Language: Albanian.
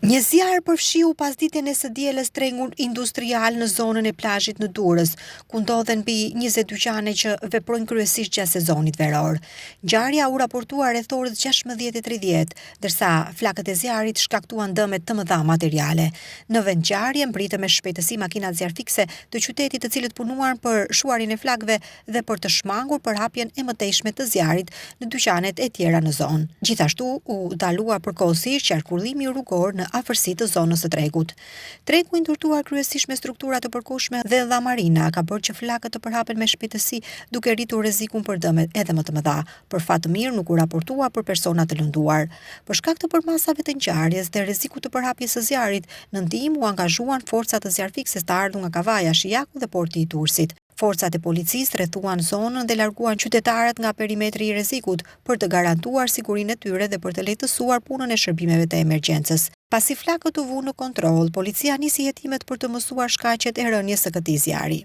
Një zjarr përfshiu pasditjen e së dielës trengun industrial në zonën e plazhit në Durrës, ku ndodhen mbi 20 dyqane që veprojnë kryesisht gjatë sezonit veror. Ngjarja u raportua rreth orës 16:30, ndërsa flakët e zjarrit shkaktuan dëme të mëdha materiale. Në vend ngjarje mbritën me shpejtësi makinat zjarfikse të qytetit, të cilët punuan për shuarin e flakëve dhe për të shmangur përhapjen e mëtejshme të zjarrit në dyqanet e tjera në zonë. Gjithashtu u ndalua përkohësisht qarkullimi rrugor në afërsi të zonës së tregut. Tregu i ndërtuar kryesisht me struktura të përkohshme dhe llamarina ka bërë që flakët të përhapen me shpejtësi, duke rritur rrezikun për dëme edhe më të mëdha. Për fat të mirë nuk u raportua për persona të lënduar. Për shkak të përmasave të ngjarjes dhe rrezikut të përhapjes së zjarrit, në ndihmë u angazhuan forcat të zjarfikses të ardhur nga Kavaja, Shijaku dhe porti i Durrësit. Forcat e policisë rrethuan zonën dhe larguan qytetarët nga perimetri i rrezikut për të garantuar sigurinë e tyre dhe për të lehtësuar punën e shërbimeve të emergjencës. Pasi flakët u vu në kontroll, policia nisi hetimet për të mësuar shkaqet e rënies së këtij zjarri.